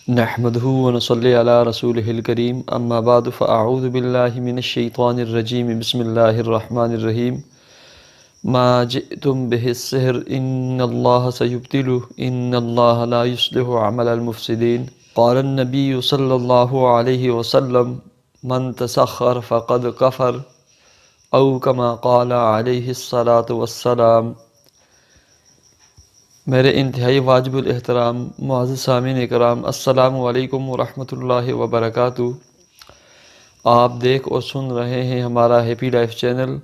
نحمده ونصلي على رسوله الكريم اما بعد فاعوذ بالله من الشيطان الرجيم بسم الله الرحمن الرحيم ما جئتم به السحر ان الله سيبطله ان الله لا يصلح عمل المفسدين قال النبي صلى الله عليه وسلم من تسخر فقد كفر او كما قال عليه الصلاة والسلام۔ میرے انتہائی واجب الاحترام معزز سامعین اکرام، السلام علیکم ورحمۃ اللہ وبرکاتہ۔ آپ دیکھ اور سن رہے ہیں ہمارا ہیپی لائف چینل،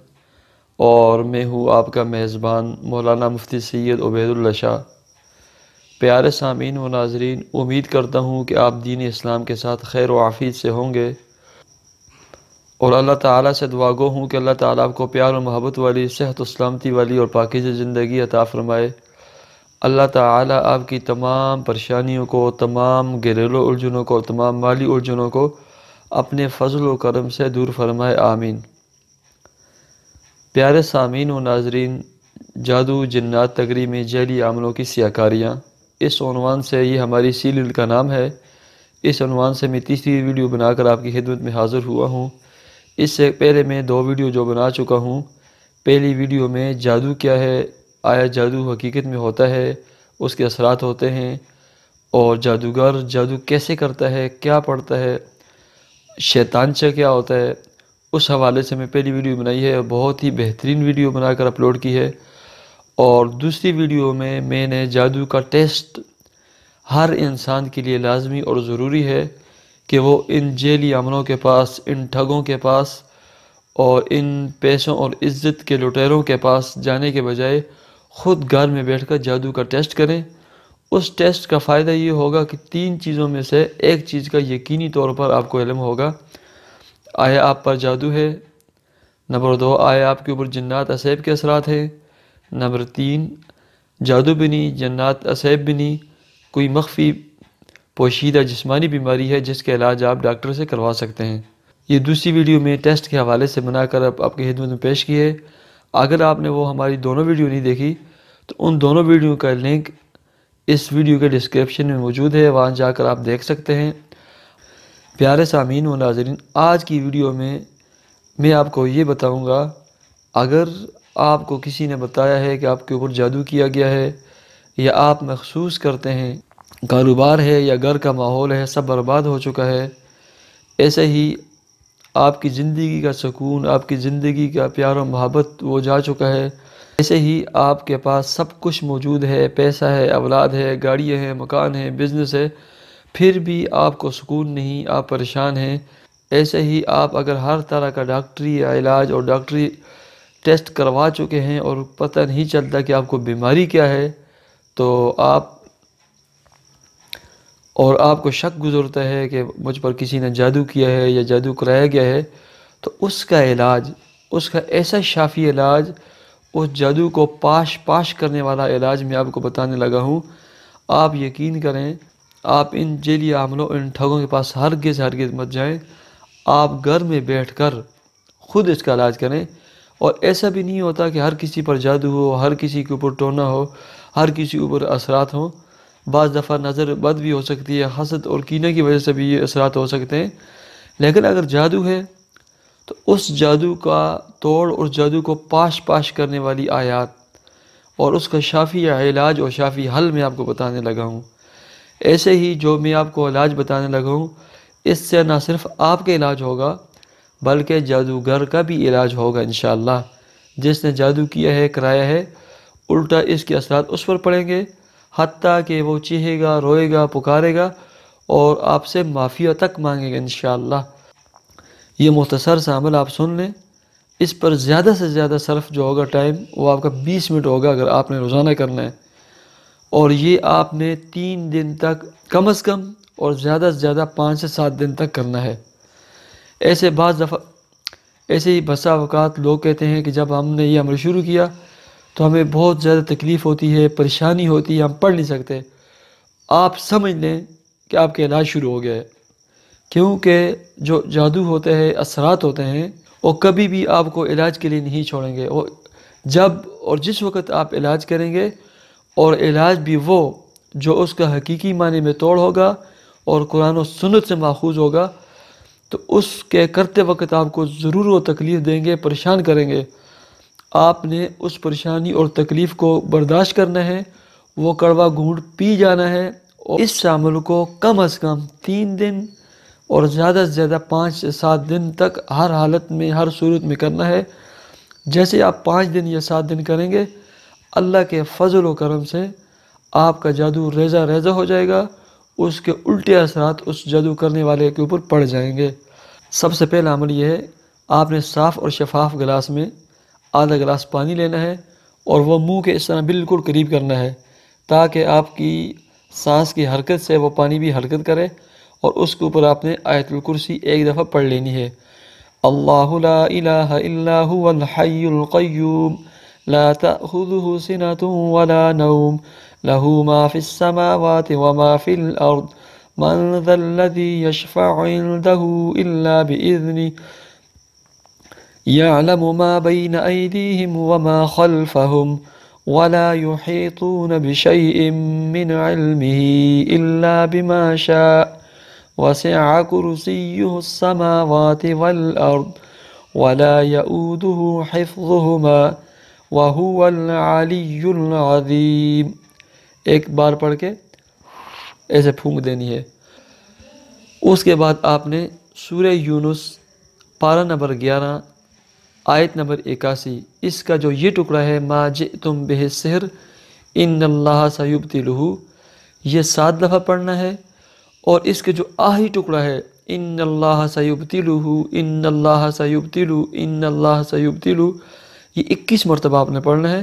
اور میں ہوں آپ کا میزبان مولانا مفتی سید عبید اللہ شاہ۔ پیارے سامعین و ناظرین، امید کرتا ہوں کہ آپ دین اسلام کے ساتھ خیر و عافیت سے ہوں گے، اور اللہ تعالیٰ سے دعا گو ہوں کہ اللہ تعالیٰ آپ کو پیار و محبت والی، صحت و سلامتی والی اور پاکیزہ زندگی عطا فرمائے۔ اللہ تعالیٰ آپ کی تمام پریشانیوں کو، تمام گھریلو الجھنوں کو اور تمام مالی الجھنوں کو اپنے فضل و کرم سے دور فرمائے، آمین۔ پیارے سامعین و ناظرین، جادو، جنات، تگری میں جعلی عملوں کی سیاکاریاں، اس عنوان سے یہ ہماری سیریل کا نام ہے۔ اس عنوان سے میں تیسری ویڈیو بنا کر آپ کی خدمت میں حاضر ہوا ہوں۔ اس سے پہلے میں 2 ویڈیو جو بنا چکا ہوں۔ پہلی ویڈیو میں جادو کیا ہے، آیا جادو حقیقت میں ہوتا ہے، اس کے اثرات ہوتے ہیں، اور جادوگر جادو کیسے کرتا ہے، کیا پڑھتا ہے، شیطانچہ کیا ہوتا ہے، اس حوالے سے میں پہلی ویڈیو بنائی ہے، بہت ہی بہترین ویڈیو بنا کر اپلوڈ کی ہے۔ اور دوسری ویڈیو میں نے جادو کا ٹیسٹ ہر انسان کے لیے لازمی اور ضروری ہے کہ وہ ان جعلی عملوں کے پاس، ان ٹھگوں کے پاس اور ان پیسوں اور عزت کے لٹیروں کے پاس جانے کے بجائے خود گھر میں بیٹھ کر جادو کا ٹیسٹ کریں۔ اس ٹیسٹ کا فائدہ یہ ہوگا کہ 3 چیزوں میں سے ایک چیز کا یقینی طور پر آپ کو علم ہوگا۔ آیا آپ پر جادو ہے؟ نمبر 2، آیا آپ کے اوپر جنات عصیب کے اثرات ہیں؟ نمبر 3، جادو بھی نہیں، جنات عصیب بھی نہیں، کوئی مخفی پوشیدہ جسمانی بیماری ہے جس کے علاج آپ ڈاکٹر سے کروا سکتے ہیں۔ یہ دوسری ویڈیو میں ٹیسٹ کے حوالے سے بنا کر آپ کی خدمت میں پیش کی ہے۔ اگر آپ نے وہ ہماری دونوں ویڈیو نہیں دیکھی تو ان دونوں ویڈیو کا لنک اس ویڈیو کے ڈسکرپشن میں موجود ہے، وہاں جا کر آپ دیکھ سکتے ہیں۔ پیارے سامعین و ناظرین، آج کی ویڈیو میں آپ کو یہ بتاؤں گا، اگر آپ کو کسی نے بتایا ہے کہ آپ کے اوپر جادو کیا گیا ہے، یا آپ محسوس کرتے ہیں کاروبار ہے یا گھر کا ماحول ہے سب برباد ہو چکا ہے، ایسے ہی آپ کی زندگی کا سکون، آپ کی زندگی کا پیار و محبت وہ جا چکا ہے، ایسے ہی آپ کے پاس سب کچھ موجود ہے، پیسہ ہے، اولاد ہے، گاڑیاں ہیں، مکان ہے، بزنس ہے، پھر بھی آپ کو سکون نہیں، آپ پریشان ہیں، ایسے ہی آپ اگر ہر طرح کا ڈاکٹری علاج اور ڈاکٹری ٹیسٹ کروا چکے ہیں اور پتہ نہیں چلتا کہ آپ کو بیماری کیا ہے، تو آپ کو شک گزرتا ہے کہ مجھ پر کسی نے جادو کیا ہے یا جادو کرایا گیا ہے، تو اس کا علاج، اس کا ایسا شافی علاج، اس جادو کو پاش کرنے والا علاج میں آپ کو بتانے لگا ہوں۔ آپ یقین کریں، آپ ان جعلی عملوں، ان ٹھگوں کے پاس ہرگز مت جائیں۔ آپ گھر میں بیٹھ کر خود اس کا علاج کریں۔ اور ایسا بھی نہیں ہوتا کہ ہر کسی پر جادو ہو، ہر کسی کے اوپر ٹونا ہو، ہر کسی اوپر اثرات ہوں۔ بعض دفعہ نظر بد بھی ہو سکتی ہے، حسد اور کینہ کی وجہ سے بھی یہ اثرات ہو سکتے ہیں، لیکن اگر جادو ہے تو اس جادو کا توڑ، اس جادو کو پاش کرنے والی آیات اور اس کا شافی علاج اور شافی حل میں آپ کو بتانے لگا ہوں۔ ایسے ہی جو میں آپ کو علاج بتانے لگا ہوں، اس سے نہ صرف آپ کا علاج ہوگا بلکہ جادوگر کا بھی علاج ہوگا انشاءاللہ۔ جس نے جادو کیا ہے، کرایا ہے، الٹا اس کے اثرات اس پر پڑیں گے، حتیٰ کہ وہ چیخے گا، روئے گا، پکارے گا اور آپ سے معافی تک مانگے گا انشاءاللہ۔ یہ مختصر سا عمل آپ سن لیں، اس پر زیادہ سے زیادہ صرف جو ہوگا ٹائم، وہ آپ کا 20 منٹ ہوگا اگر آپ نے روزانہ کرنا ہے، اور یہ آپ نے 3 دن تک کم از کم اور زیادہ سے زیادہ 5 سے 7 دن تک کرنا ہے۔ ایسے ہی بسا اوقات لوگ کہتے ہیں کہ جب ہم نے یہ عمل شروع کیا تو ہمیں بہت زیادہ تکلیف ہوتی ہے، پریشانی ہوتی ہے، ہم پڑھ نہیں سکتے۔ آپ سمجھ لیں کہ آپ کا علاج شروع ہو گیا ہے، کیونکہ جو جادو ہوتے ہیں، اثرات ہوتے ہیں، وہ کبھی بھی آپ کو علاج کے لیے نہیں چھوڑیں گے۔ وہ جب اور جس وقت آپ علاج کریں گے، اور علاج بھی وہ جو اس کا حقیقی معنی میں توڑ ہوگا اور قرآن و سنت سے ماخوذ ہوگا تو اس کے کرتے وقت آپ کو ضرور وہ تکلیف دیں گے، پریشان کریں گے۔ آپ نے اس پریشانی اور تکلیف کو برداشت کرنا ہے، وہ کڑوا گھونٹ پی جانا ہے، اور اس عمل کو کم از کم 3 دن اور زیادہ سے زیادہ 5 سے 7 دن تک ہر حالت میں، ہر صورت میں کرنا ہے۔ جیسے آپ 5 دن یا 7 دن کریں گے، اللہ کے فضل و کرم سے آپ کا جادو ریزہ ریزہ ہو جائے گا، اس کے الٹے اثرات اس جادو کرنے والے کے اوپر پڑ جائیں گے۔ سب سے پہلا عمل یہ ہے، آپ نے صاف اور شفاف گلاس میں آدھا گلاس پانی لینا ہے اور وہ منہ کے اس طرح بالکل قریب کرنا ہے تاکہ آپ کی سانس کی حرکت سے وہ پانی بھی حرکت کرے، اور اس کے اوپر آپ نے آیت الکرسی ایک دفعہ پڑھ لینی ہے۔ اللہ لا الہ الا هو الحی القیوم لا تأخذه سنة ولا نوم له ما في السماوات وما في الأرض من ذا الذي يشفع عنده إلا بإذنه يعلم ما بين أيديهم وما خلفهم ولا يحيطون بشيء من علمه إلا بما شاء وسع كرسيه السماوات والأرض ولا يؤوده حفظهما وهو العلي العظيم۔ ایک بار پڑھ کے ایسے پھونک دینی ہے۔ اس کے بعد آپ نے سورہ یونس پارہ نمبر 11 آیت نمبر 81، اس کا جو یہ ٹکڑا ہے ما جئتم بہ السحر ان اللہ سیبطلہ، یہ 7 دفعہ پڑھنا ہے، اور اس کے جو آخری ٹکڑا ہے ان اللہ سیبطلہ ان اللہ سیبطلہ ان اللہ سیبطلہ، یہ 21 مرتبہ آپ نے پڑھنا ہے۔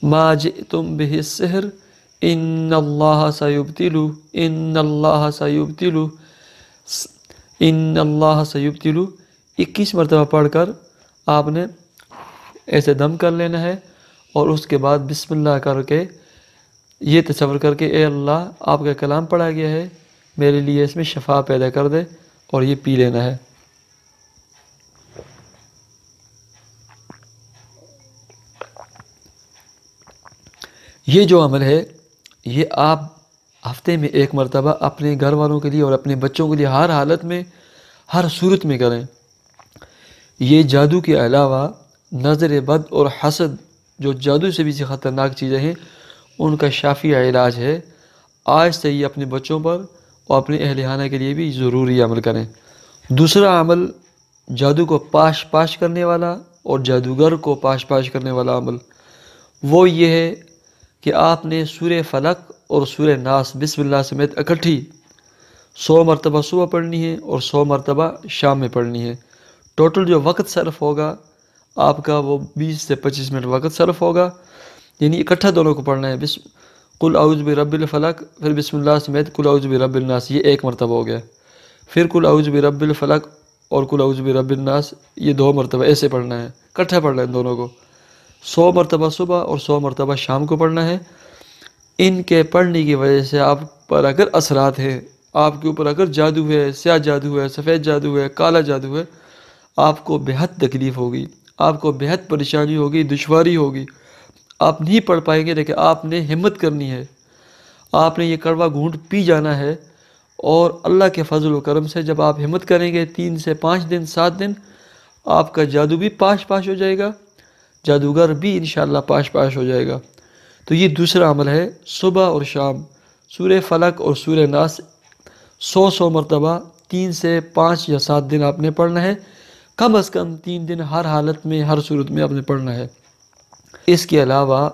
ما جئتم بہ السحر ان اللہ سیبطلہ ان اللہ سیبطلہ ان اللہ سیبطلہ، 21 مرتبہ پڑھ کر آپ نے ایسے دم کر لینا ہے، اور اس کے بعد بسم اللہ کر کے یہ تصور کر کے اے اللہ آپ کا کلام پڑھا گیا ہے، میرے لیے اس میں شفا پیدا کر دے، اور یہ پی لینا ہے۔ یہ جو عمل ہے یہ آپ ہفتے میں 1 مرتبہ اپنے گھر والوں کے لیے اور اپنے بچوں کے لیے ہر حالت میں، ہر صورت میں کریں۔ یہ جادو کے علاوہ نظر بد اور حسد، جو جادو سے بھی خطرناک چیزیں ہیں، ان کا شافی علاج ہے۔ آج سے یہ اپنے بچوں پر اور اپنے اہل خانہ کے لیے بھی ضروری عمل کریں۔ دوسرا عمل جادو کو پاش پاش کرنے والا اور جادوگر کو پاش پاش کرنے والا عمل، وہ یہ ہے کہ آپ نے سورہ فلق اور سورہ ناس بسم اللہ سمیت اکٹھی 100 مرتبہ صبح پڑھنی ہے اور 100 مرتبہ شام میں پڑھنی ہے۔ ٹوٹل جو وقت صرف ہوگا آپ کا وہ 20 سے 25 منٹ وقت صرف ہوگا، یعنی اکٹھا دونوں کو پڑھنا ہے۔ قل اعوذ برب الفلق، پھر بسم اللہ سمیت قل اعوذ برب الناس، یہ 1 مرتبہ ہو گیا۔ پھر قل اعوذ برب الفلق اور قل اعوذ برب الناس، یہ 2 مرتبہ ایسے پڑھنا ہے، اکٹھا پڑھنا ہے ان دونوں کو۔ 100 مرتبہ صبح اور 100 مرتبہ شام کو پڑھنا ہے۔ ان کے پڑھنے کی وجہ سے آپ پر اگر اثرات ہیں، آپ کے اوپر اگر جادو ہے، سیاہ جادو ہے، سفید جادو ہے، کالا جادو ہے، آپ کو بہت تکلیف ہوگی، آپ کو بہت پریشانی ہوگی، دشواری ہوگی، آپ نہیں پڑھ پائیں گے، لیکن آپ نے ہمت کرنی ہے، آپ نے یہ کڑوا گھونٹ پی جانا ہے، اور اللہ کے فضل و کرم سے جب آپ ہمت کریں گے 3 سے 5 دن 7 دن، آپ کا جادو بھی پاش پاش ہو جائے گا، جادوگر بھی انشاءاللہ پاش پاش ہو جائے گا۔ تو یہ دوسرا عمل ہے، صبح اور شام سورہ فلق اور سورہ ناس 100 مرتبہ 3 سے 5 یا 7 دن آپ نے پڑھنا ہے، کم از کم 3 دن ہر حالت میں، ہر صورت میں آپ نے پڑھنا ہے۔ اس کے علاوہ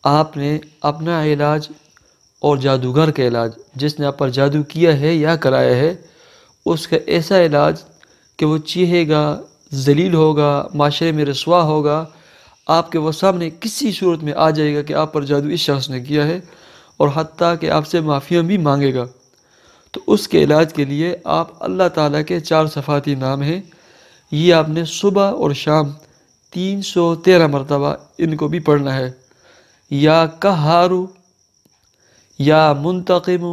آپ نے اپنا علاج اور جادوگر کا علاج، جس نے آپ پر جادو کیا ہے یا کرایا ہے، اس کا ایسا علاج کہ وہ چیخے گا، ذلیل ہوگا، معاشرے میں رسوا ہوگا، آپ کے وہ سامنے کسی صورت میں آ جائے گا کہ آپ پر جادو اس شخص نے کیا ہے، اور حتیٰ کہ آپ سے معافیاں بھی مانگے گا۔ تو اس کے علاج کے لیے آپ اللہ تعالیٰ کے 4 صفاتی نام ہیں، یہ آپ نے صبح اور شام 313 مرتبہ ان کو بھی پڑھنا ہے۔ یا قہارو، یا منتقم،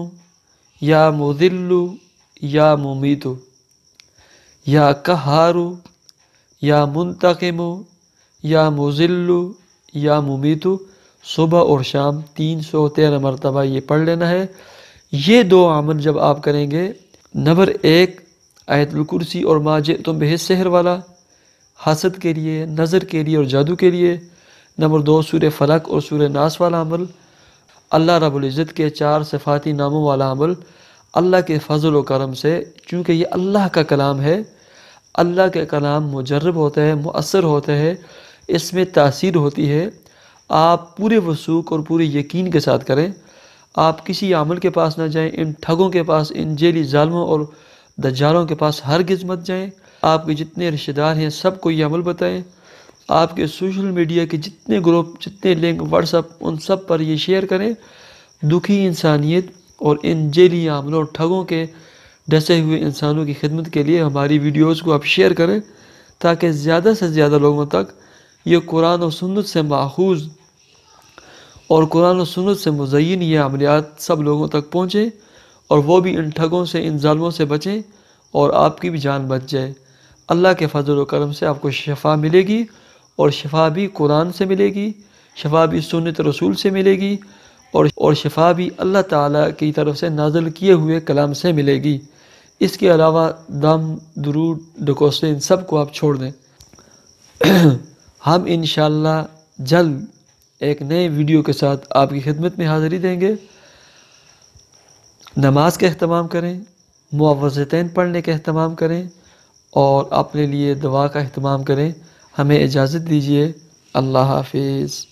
یا مذل، یا ممیت۔ یا قہارو، یا منتقم، یا مذل، یا ممیت، صبح اور شام 313 مرتبہ یہ پڑھ لینا ہے۔ یہ دو عمل جب آپ کریں گے، نمبر 1 آیت الکرسی اور ما جئتم بہ سحر والا، حسد کے لیے، نظر کے لیے اور جادو کے لیے، نمبر 2 سورہ فلق اور سورہ ناس والا عمل، اللہ رب العزت کے 4 صفاتی ناموں والا عمل، اللہ کے فضل و کرم سے، چونکہ یہ اللہ کا کلام ہے، اللہ کا کلام مجرب ہوتا ہے، مؤثر ہوتا ہے، اس میں تاثیر ہوتی ہے، آپ پورے وثوق اور پورے یقین کے ساتھ کریں، آپ کسی عامل کے پاس نہ جائیں، ان ٹھگوں کے پاس، ان جیلی ظالموں اور دجالوں کے پاس ہرگز مت جائیں، آپ کے جتنے رشتہ دار ہیں سب کو یہ عمل بتائیں، آپ کے سوشل میڈیا کے جتنے گروپ، جتنے لنک، واٹس ایپ، ان سب پر یہ شیئر کریں، دکھی انسانیت اور ان جیلی عاملوں اور ٹھگوں کے ڈسے ہوئے انسانوں کی خدمت کے لیے ہماری ویڈیوز کو آپ شیئر کریں، تاکہ زیادہ سے زیادہ لوگوں تک یہ قرآن و سنت سے ماخوذ اور قرآن و سنت سے مزین یہ عملیات سب لوگوں تک پہنچیں، اور وہ بھی ان ٹھگوں سے، ان ظالموں سے بچیں، اور آپ کی بھی جان بچ جائے۔ اللہ کے فضل و کرم سے آپ کو شفا ملے گی، اور شفا بھی قرآن سے ملے گی، شفا بھی سنت رسول سے ملے گی، اور شفا بھی اللہ تعالیٰ کی طرف سے نازل کیے ہوئے کلام سے ملے گی۔ اس کے علاوہ دم، درود، ڈکوسے، ان سب کو آپ چھوڑ دیں۔ ہم انشاءاللہ جلد ایک نئے ویڈیو کے ساتھ آپ کی خدمت میں حاضری دیں گے۔ نماز کا اہتمام کریں، معوذتین پڑھنے کا اہتمام کریں، اور اپنے لیے دعا کا اہتمام کریں۔ ہمیں اجازت دیجیے۔ اللہ حافظ۔